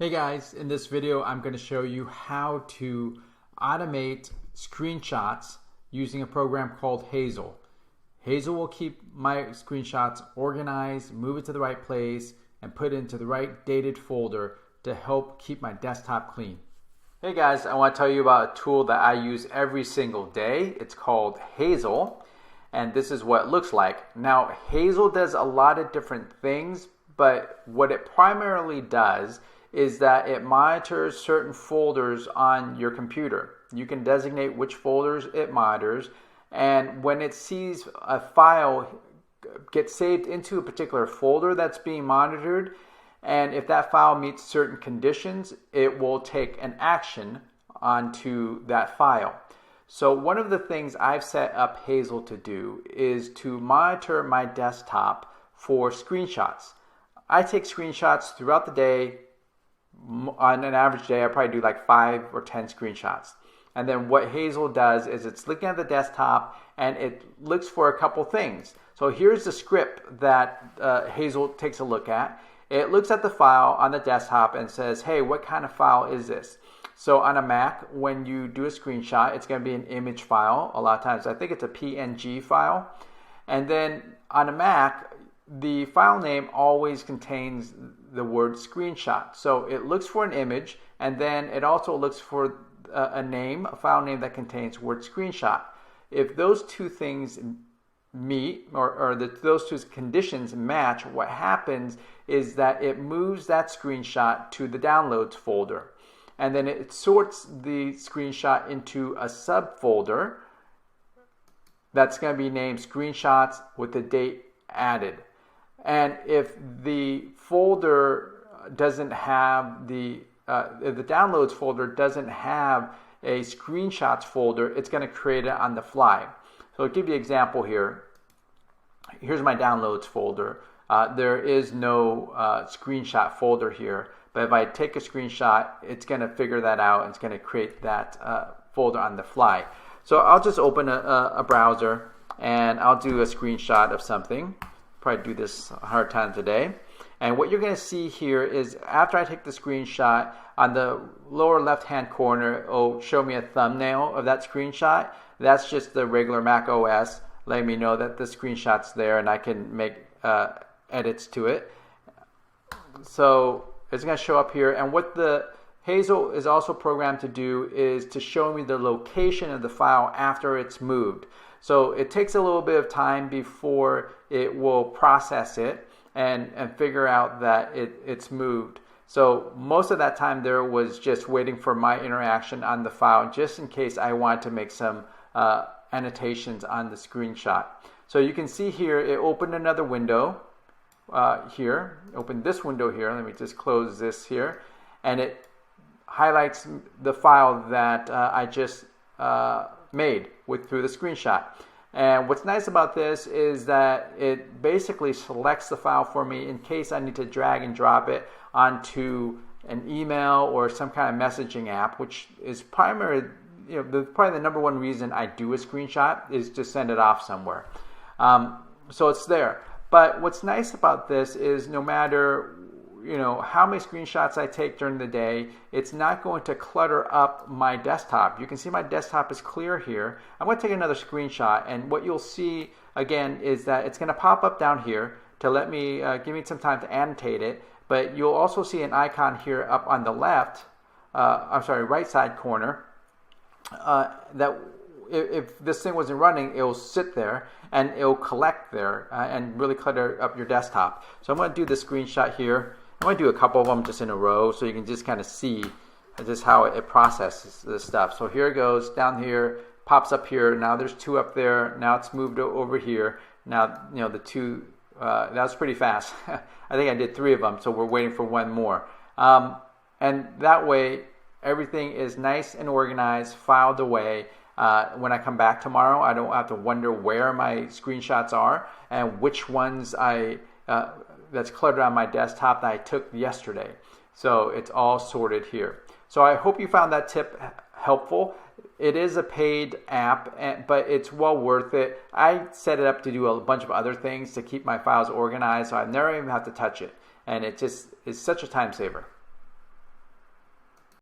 Hey guys, in this video I'm going to show you how to automate screenshots using a program called Hazel. Hazel will keep my screenshots organized, move it to the right place, and put it into the right dated folder to help keep my desktop clean. Hey guys, I want to tell you about a tool that I use every single day. It's called Hazel, and this is what it looks like. Now, Hazel does a lot of different things, but what it primarily does is that it monitors certain folders on your computer. You can designate which folders it monitors, and when it sees a file get saved into a particular folder that's being monitored, and if that file meets certain conditions, it will take an action onto that file. So one of the things I've set up Hazel to do is to monitor my desktop for screenshots. I take screenshots throughout the day. On an average day, I probably do like 5 or 10 screenshots. And then what Hazel does is it's looking at the desktop and it looks for a couple things. So here's the script that Hazel takes a look at. It looks at the file on the desktop and says, hey, what kind of file is this? So on a Mac, when you do a screenshot, it's going to be an image file. A lot of times, I think it's a PNG file. And then on a Mac, the file name always contains the word screenshot. So it looks for an image, and then it also looks for a file name that contains word screenshot. If those two things meet, or those two conditions match, what happens is that it moves that screenshot to the downloads folder. And then it sorts the screenshot into a subfolder that's going to be named screenshots with the date added. And if the folder doesn't have if the downloads folder doesn't have a screenshots folder, it's going to create it on the fly. So I'll give you an example here. Here's my downloads folder. There is no screenshot folder here, but if I take a screenshot, it's going to figure that out and it's going to create that folder on the fly. So I'll just open a browser and I'll do a screenshot of something. Probably do this 100 times a day. And what you're going to see here is after I take the screenshot, on the lower left hand corner, it'll show me a thumbnail of that screenshot. That's just the regular Mac OS letting me know that the screenshot's there and I can make edits to it. So it's going to show up here. And what the Hazel is also programmed to do is to show me the location of the file after it's moved. So it takes a little bit of time before it will process it and figure out that it's moved. So most of that time there was just waiting for my interaction on the file, just in case I wanted to make some annotations on the screenshot. So you can see here it opened another window here, opened this window here. Let me just close this here. And it highlights the file that I just made through the screenshot. And what's nice about this is that it basically selects the file for me in case I need to drag and drop it onto an email or some kind of messaging app, which is probably the number one reason I do a screenshot is to send it off somewhere. So it's there. But what's nice about this is no matter how many screenshots I take during the day, it's not going to clutter up my desktop. You can see my desktop is clear here. I'm going to take another screenshot, and what you'll see again is that it's going to pop up down here to let me give me some time to annotate it. But you'll also see an icon here up on the right side corner that if this thing wasn't running, it will sit there and it will collect there and really clutter up your desktop. So I'm going to do this screenshot here. I'm going to do a couple of them just in a row so you can just kind of see just how it processes this stuff. So here it goes down here, pops up here. Now there's 2 up there. Now it's moved over here. Now the 2 that was pretty fast. I think I did 3 of them, so we're waiting for 1 more. And that way everything is nice and organized, filed away. When I come back tomorrow, I don't have to wonder where my screenshots are and which ones that's cluttered on my desktop that I took yesterday. So it's all sorted here. So I hope you found that tip helpful. It is a paid app, but it's well worth it. I set it up to do a bunch of other things to keep my files organized, so I never even have to touch it. And it just is such a time saver.